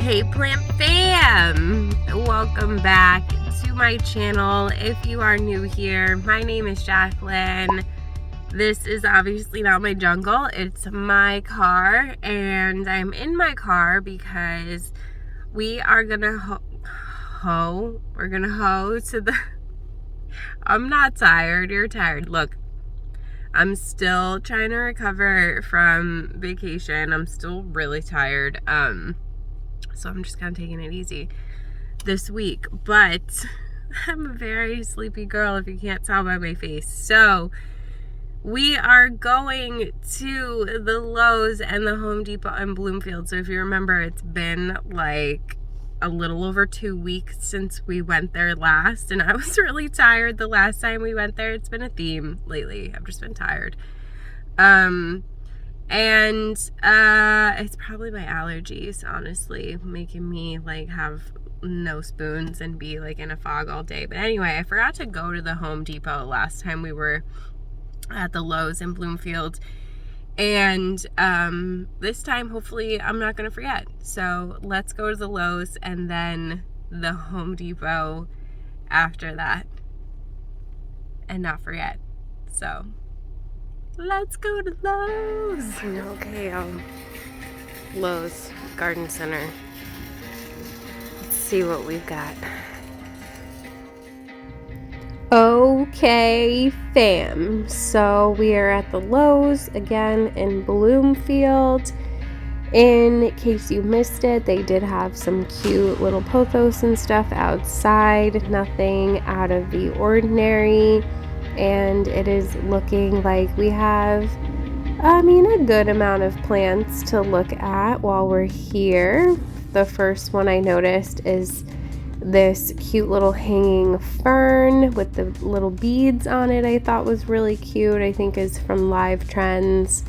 Hey plant fam! Welcome back to my channel. If you are new here, my name is Jacqueline. This is obviously not my jungle, it's my car, and I'm in my car because we are gonna hoe to the... I'm not tired, you're tired. Look, I'm still trying to recover from vacation. I'm still really tired. So I'm just kind of taking it easy this week, but I'm a very sleepy girl if you can't tell by my face. So we are going to the Lowe's and the Home Depot in Bloomfield. So if you remember, it's been like a little over 2 weeks since we went there last, and I was really tired the last time we went there. It's been a theme lately. I've just been tired. And it's probably my allergies, honestly, making me like have no spoons and be like in a fog all day. But anyway, I forgot to go to the Home Depot last time we were at the Lowe's in Bloomfield. And this time, hopefully, I'm not going to forget. So let's go to the Lowe's and then the Home Depot after that and not forget. So let's go to Lowe's. Okay, Lowe's Garden Center. Let's see what we've got. Okay, fam. So we are at the Lowe's again in Bloomfield. In case you missed it, they did have some cute little pothos and stuff outside. Nothing out of the ordinary. And it is looking like we have, a good amount of plants to look at while we're here. The first one I noticed is this cute little hanging fern with the little beads on it. I thought was really cute. I think is from Live Trends.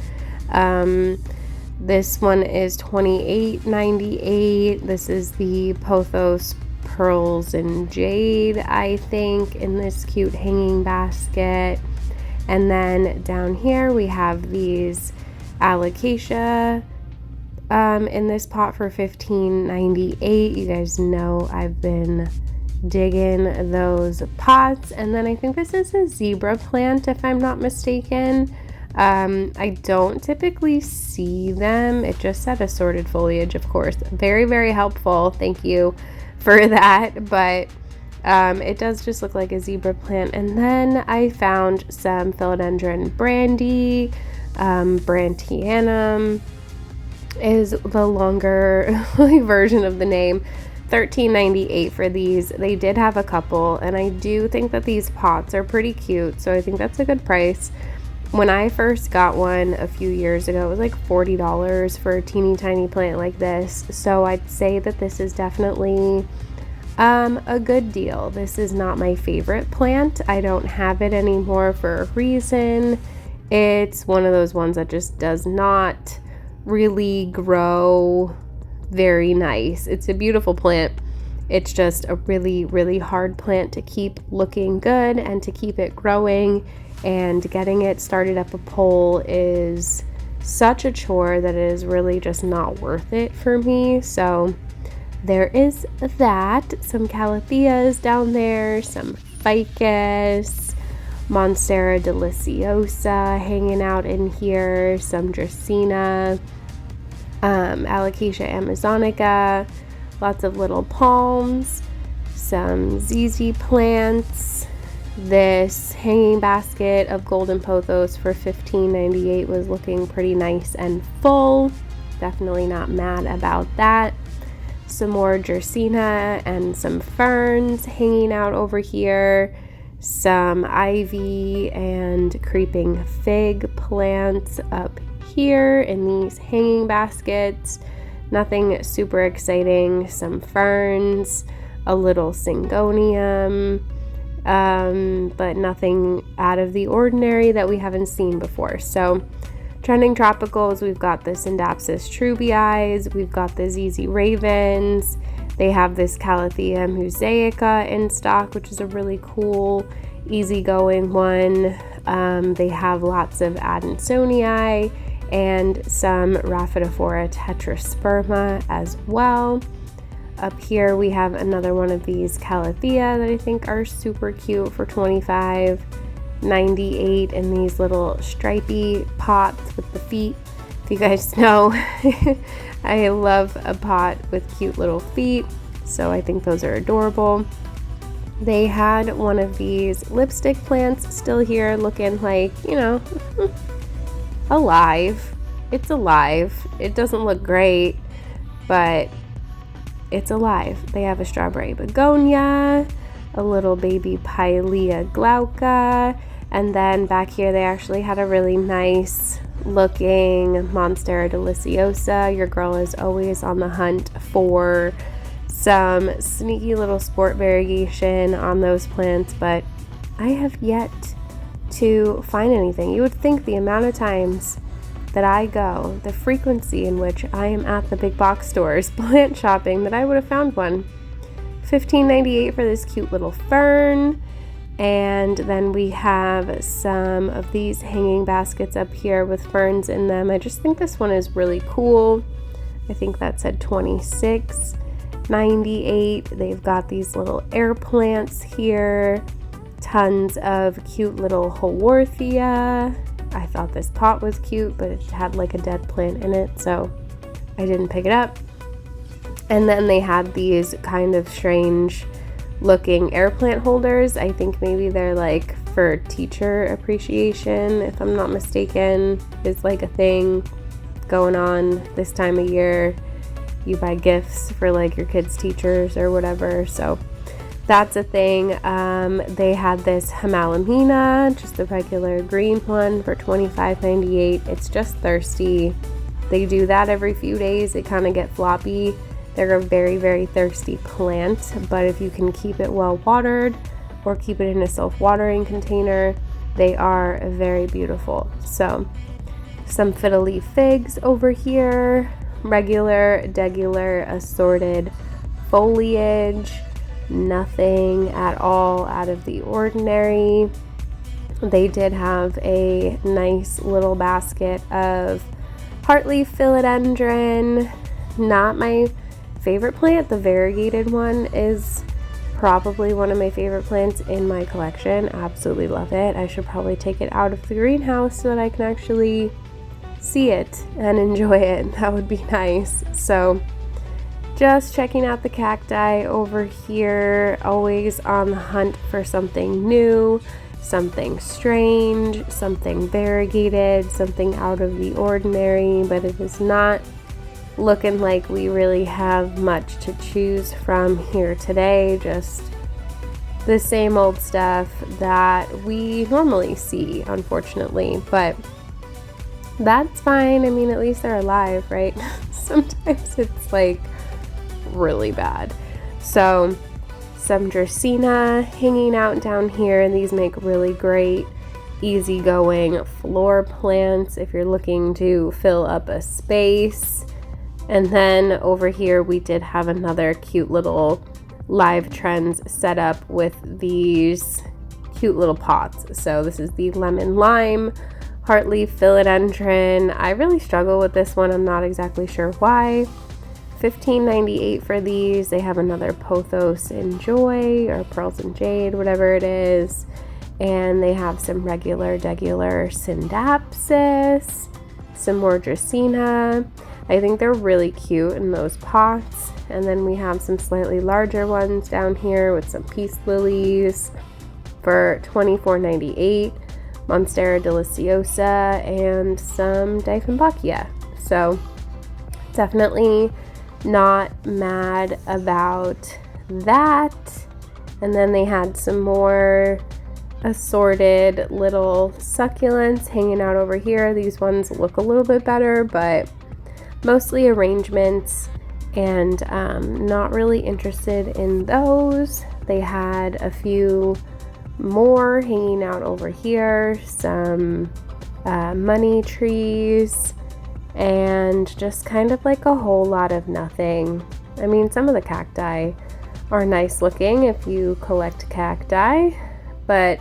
This one is $28.98. This is the pothos pearls and jade, I think, in this cute hanging basket. And then down here we have these alocasia in this pot for $15.98. You guys know I've been digging those pots. And then I think this is a zebra plant, if I'm not mistaken. I don't typically see them. It just said assorted foliage, of course. Very, very helpful. Thank you for that. But it does just look like a zebra plant. And then I found some philodendron brandy. Brantianum is the longer version of the name. $13.98 for these. They did have a couple, and I do think that these pots are pretty cute, so I think that's a good price. When I first got one a few years ago, it was like $40 for a teeny tiny plant like this, so I'd say that this is definitely a good deal. This is not my favorite plant. I don't have it anymore for a reason. It's one of those ones that just does not really grow very nice. It's a beautiful plant. It's just a really, really hard plant to keep looking good and to keep it growing, and getting it started up a pole is such a chore that it is really just not worth it for me. So there is that. Some calatheas down there, some ficus, Monstera deliciosa hanging out in here, some Dracaena, Alocasia amazonica, lots of little palms, some ZZ plants. This hanging basket of golden pothos for $15.98 was looking pretty nice and full. Definitely not mad about that. Some more Dracaena and some ferns hanging out over here. Some ivy and creeping fig plants up here in these hanging baskets. Nothing super exciting. Some ferns, a little syngonium, but nothing out of the ordinary that we haven't seen before. So trending tropicals, we've got the Syndapsis trubii, we've got the ZZ ravens. They have this Calathea mosaica in stock, which is a really cool, easygoing one. They have lots of Adansonii and some Rhaphidophora tetrasperma as well. Up here we have another one of these calathea that I think are super cute for $25.98 in these little stripy pots with the feet. If you guys know, I love a pot with cute little feet, so I think those are adorable. They had one of these lipstick plants still here, looking like, you know, alive. It's alive. It doesn't look great, but it's alive. They have a strawberry begonia, a little baby Pilea glauca, and then back here they actually had a really nice looking Monstera deliciosa. Your girl is always on the hunt for some sneaky little sport variegation on those plants, but I have yet to find anything. You would think the amount of times that I go, the frequency in which I am at the big box stores plant shopping, that I would have found one. $15.98 for this cute little fern. And then we have some of these hanging baskets up here with ferns in them. I just think this one is really cool. I think that said $26.98. They've got these little air plants here, tons of cute little Haworthia. I thought this pot was cute, but it had like a dead plant in it, so I didn't pick it up. And then they had these kind of strange looking air plant holders. I think maybe they're like for teacher appreciation, if I'm not mistaken, is like a thing going on this time of year. You buy gifts for like your kids' teachers or whatever, so that's a thing. They had this Hamalomena, just the regular green one, for $25.98. It's just thirsty. They do that every few days. They kind of get floppy. They're a very, very thirsty plant, but if you can keep it well watered or keep it in a self-watering container, they are very beautiful. So some fiddle leaf figs over here, regular, degular, assorted foliage, nothing at all out of the ordinary. They did have a nice little basket of heartleaf philodendron, not my favorite plant. The variegated one is probably one of my favorite plants in my collection. Absolutely love it. I should probably take it out of the greenhouse so that I can actually see it and enjoy it. That would be nice. So just checking out the cacti over here, always on the hunt for something new, something strange, something variegated, something out of the ordinary, but it is not looking like we really have much to choose from here today. Just the same old stuff that we normally see, unfortunately, but that's fine. I mean, at least they're alive, right? Sometimes it's like really bad. So some Dracaena hanging out down here, and these make really great easygoing floor plants if you're looking to fill up a space. And then over here we did have another cute little Live Trends set up with these cute little pots. So this is the lemon lime heartleaf philodendron. I really struggle with this one. I'm not exactly sure why. $15.98 for these. They have another Pothos in Joy or Pearls and Jade, whatever it is. And they have some regular, degular Syndapsis, some more Dracaena. I think they're really cute in those pots. And then we have some slightly larger ones down here with some peace lilies for $24.98, Monstera deliciosa, and some Dieffenbachia. So definitely not mad about that. And then they had some more assorted little succulents hanging out over here. These ones look a little bit better, but mostly arrangements, and not really interested in those. They had a few more hanging out over here, some money trees, and just kind of like a whole lot of nothing. I mean, some of the cacti are nice looking if you collect cacti, but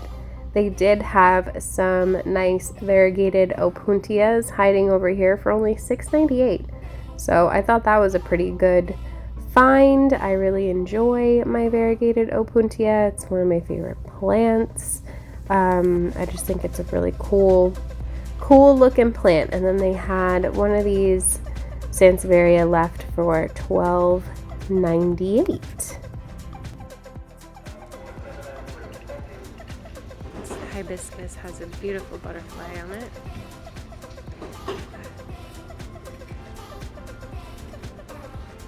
they did have some nice variegated Opuntias hiding over here for only $6.98. So I thought that was a pretty good find. I really enjoy my variegated Opuntia. It's one of my favorite plants. I just think it's a really cool looking plant. And then they had one of these Sansevieria left for $12.98. This hibiscus has a beautiful butterfly on it.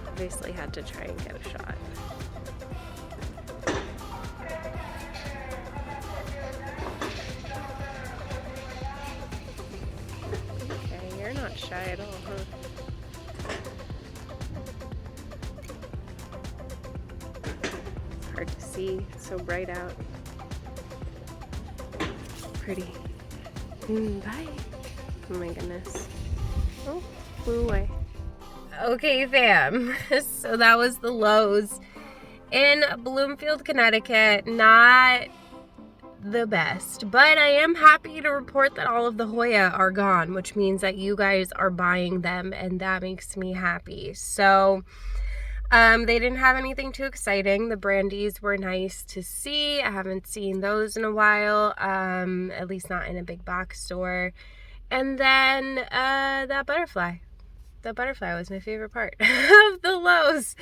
Obviously had to try and get a shot. Okay, you're not shy at all, huh? It's hard to see, it's so bright out. Pretty. Bye. Oh my goodness. Oh, flew away. Okay, fam. So that was the Lowe's in Bloomfield, Connecticut. Not the best, but I am happy to report that all of the Hoya are gone, which means that you guys are buying them, and that makes me happy. So they didn't have anything too exciting. The brandies were nice to see. I haven't seen those in a while, at least not in a big box store. And then that butterfly. The butterfly was my favorite part of the Lowe's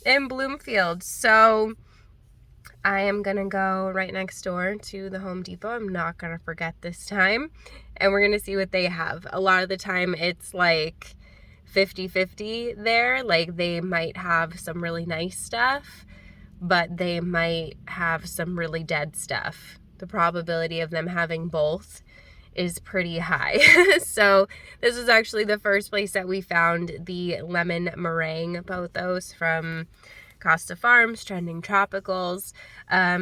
in Bloomfield. So I am gonna go right next door to the Home Depot. I'm not gonna forget this time. And we're gonna see what they have. A lot of the time it's like 50-50 there. Like they might have some really nice stuff, but they might have some really dead stuff. The probability of them having both is pretty high. So this was actually the first place that we found the lemon meringue pothos from Costa Farms, Trending Tropicals.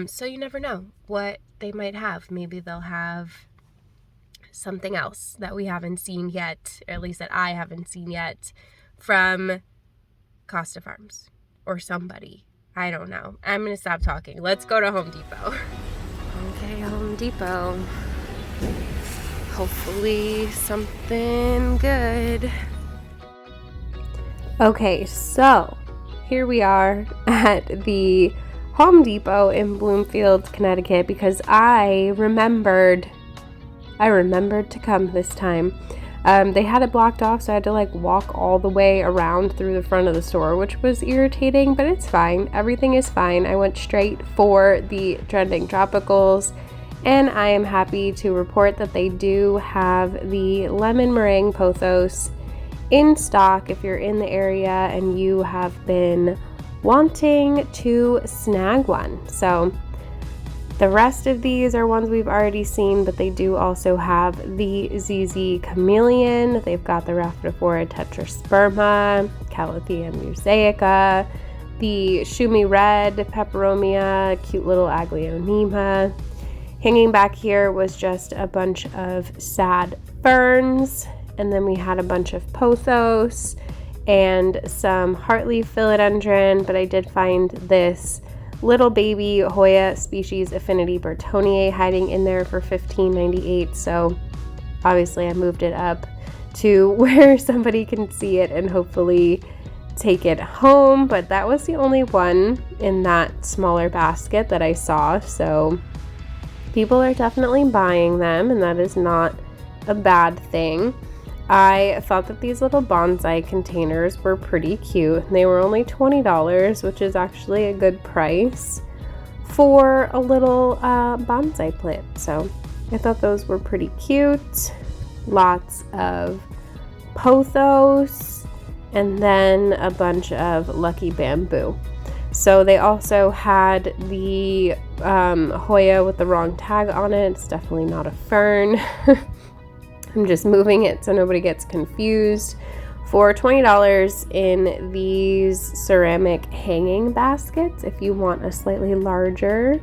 So you never know what they might have. Maybe they'll have something else that we haven't seen yet, or at least that I haven't seen yet, from Costa Farms or somebody. I don't know. I'm gonna stop talking. Let's go to Home Depot. Okay, Home Depot. Hopefully something good. Okay, so here we are at the Home Depot in Bloomfield, Connecticut, because I remembered to come this time. They had it blocked off, so I had to like walk all the way around through the front of the store, which was irritating, but it's fine. Everything is fine. I went straight for the Trending Tropicals, and I am happy to report that they do have the lemon meringue pothos in stock if you're in the area and you have been wanting to snag one. So the rest of these are ones we've already seen, but they do also have the ZZ Chameleon. They've got the Rhaphidophora tetrasperma, Calathea mosaica, the Shumi Red, Peperomia, cute little Aglaonema. Hanging back here was just a bunch of sad ferns, and then we had a bunch of pothos and some heartleaf philodendron, but I did find this little baby Hoya species Affinity Bertonier hiding in there for $15.98, so obviously I moved it up to where somebody can see it and hopefully take it home, but that was the only one in that smaller basket that I saw, so people are definitely buying them, and that is not a bad thing. I thought that these little bonsai containers were pretty cute. They were only $20, which is actually a good price for a little bonsai plant. So I thought those were pretty cute. Lots of pothos, and then a bunch of lucky bamboo. So they also had the Hoya with the wrong tag on it. It's definitely not a fern. I'm just moving it so nobody gets confused. For $20 in these ceramic hanging baskets, if you want a slightly larger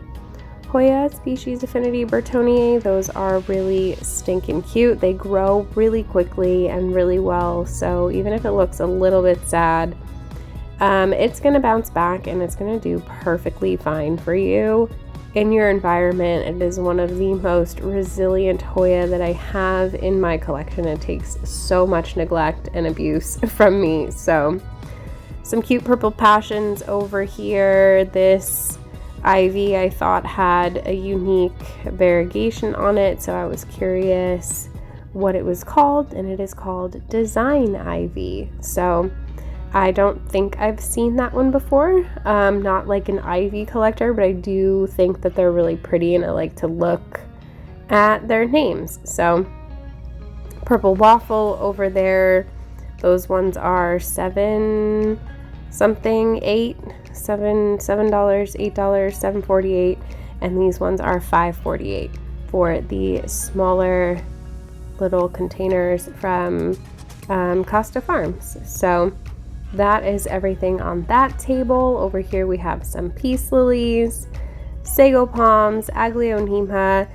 Hoya species Affinity Bertonier, those are really stinking cute. They grow really quickly and really well, so even if it looks a little bit sad, it's going to bounce back and it's going to do perfectly fine for you in your environment. It is one of the most resilient Hoya that I have in my collection. It takes so much neglect and abuse from me, so Some cute purple passions over here. This ivy I thought had a unique variegation on it, so I was curious what it was called, and it is called Design Ivy. So I don't think I've seen that one before. Not like an ivy collector, but I do think that they're really pretty, and I like to look at their names. So purple waffle over there, those ones are $7 something, $7, $8, $7.48, and these ones are $5.48 for the smaller little containers from Costa Farms. So that is everything on that table. Over here we have some peace lilies, sago palms, aglaonema.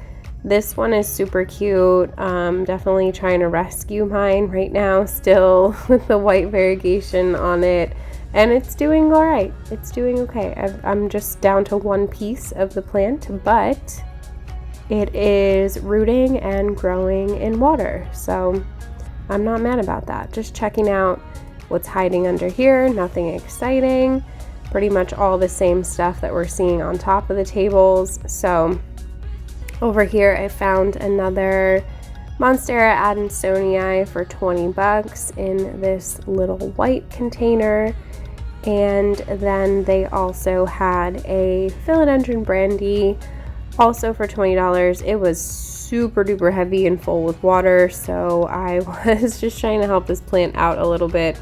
This one is super cute. Definitely trying to rescue mine right now, still with the white variegation on it. And it's doing all right. It's doing okay. I'm just down to one piece of the plant, but it is rooting and growing in water. So I'm not mad about that. Just checking out what's hiding under here. Nothing exciting. Pretty much all the same stuff that we're seeing on top of the tables. So over here I found another Monstera Adansonii for 20 bucks in this little white container. And then they also had a philodendron brandy also for $20. It was super duper heavy and full with water, so I was just trying to help this plant out a little bit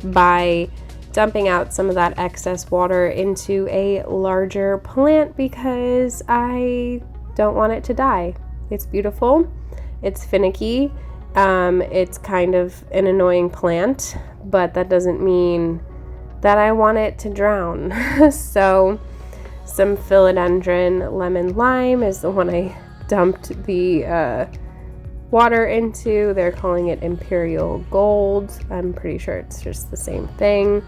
by dumping out some of that excess water into a larger plant because I don't want it to die. It's beautiful, it's finicky, it's kind of an annoying plant, but that doesn't mean that I want it to drown. So some philodendron lemon lime is the one I dumped the water into. They're calling it Imperial Gold. I'm pretty sure it's just the same thing.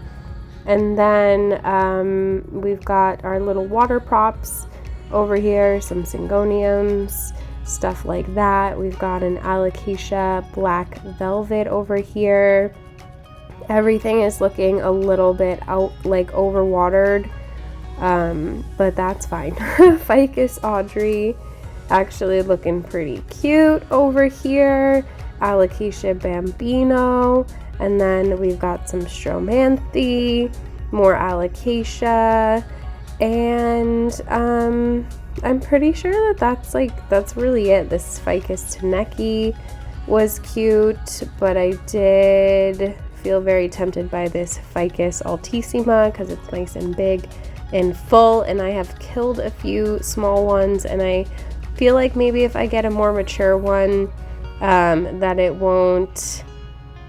And then we've got our little water props over here, some syngoniums, stuff like that. We've got an alocasia black velvet over here. Everything is looking a little bit overwatered, but that's fine. Ficus Audrey actually looking pretty cute over here. Alocasia Bambino, and then we've got some Stromanthe, more Alocasia, and I'm pretty sure that's really it. This Ficus Taneki was cute, but I did feel very tempted by this Ficus Altissima because it's nice and big and full, and I have killed a few small ones, and I feel like maybe if I get a more mature one that it won't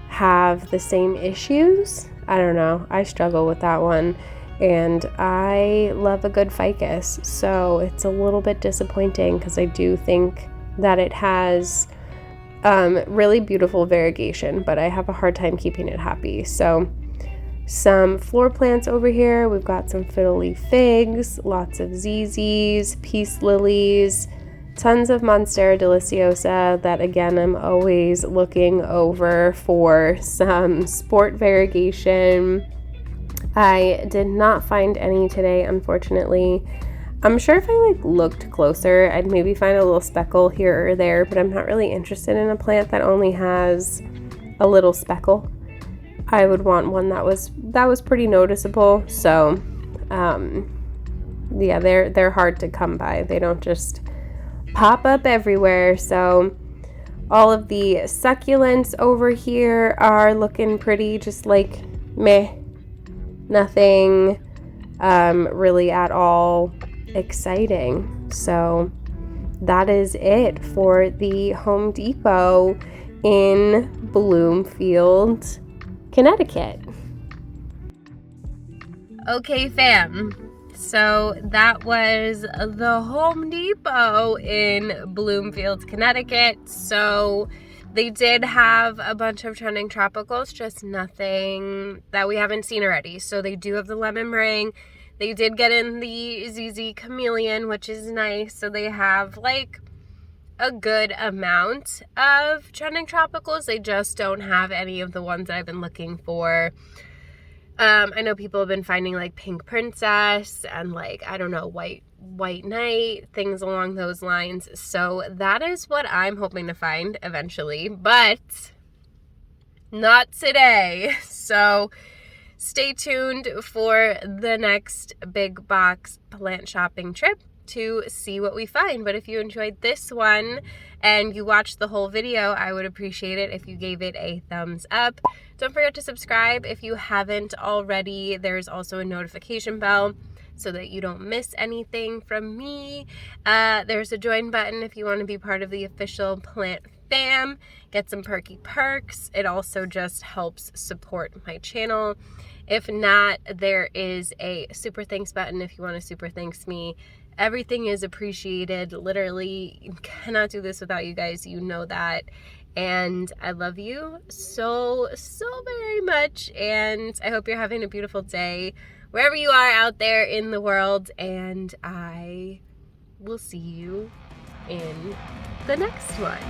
have the same issues. I don't know. I struggle with that one, and I love a good ficus, so it's a little bit disappointing because I do think that it has really beautiful variegation, but I have a hard time keeping it happy. So some floor plants over here. We've got some fiddle leaf figs, lots of ZZs, peace lilies, tons of Monstera deliciosa that, again, I'm always looking over for some sport variegation. I did not find any today, unfortunately. I'm sure if I looked closer, I'd maybe find a little speckle here or there, but I'm not really interested in a plant that only has a little speckle. I would want one that was pretty noticeable. So yeah, they're hard to come by. They don't just pop up everywhere. So all of the succulents over here are looking pretty, just like meh, nothing really at all exciting. So that is it for the Home Depot in Bloomfield, Connecticut. Okay, fam. So that was the Home Depot in Bloomfield, Connecticut. So they did have a bunch of trending tropicals, just nothing that we haven't seen already. So they do have the lemon meringue. They did get in the ZZ chameleon, which is nice. So they have a good amount of trending tropicals. They just don't have any of the ones that I've been looking for. I know people have been finding like Pink Princess and like, I don't know, White Knight, things along those lines. So that is what I'm hoping to find eventually, but not today. So stay tuned for the next big box plant shopping trip to see what we find. But if you enjoyed this one and you watched the whole video, I would appreciate it if you gave it a thumbs up. Don't forget to subscribe if you haven't already. There's also a notification bell so that you don't miss anything from me. There's a join button if you want to be part of the official plant fam, get some perky perks. It also just helps support my channel. If not, there is a super thanks button if you want to super thanks me. Everything is appreciated. Literally, cannot do this without you guys. You know that. And I love you so very much. And I hope you're having a beautiful day wherever you are out there in the world. And I will see you in the next one.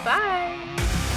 Bye.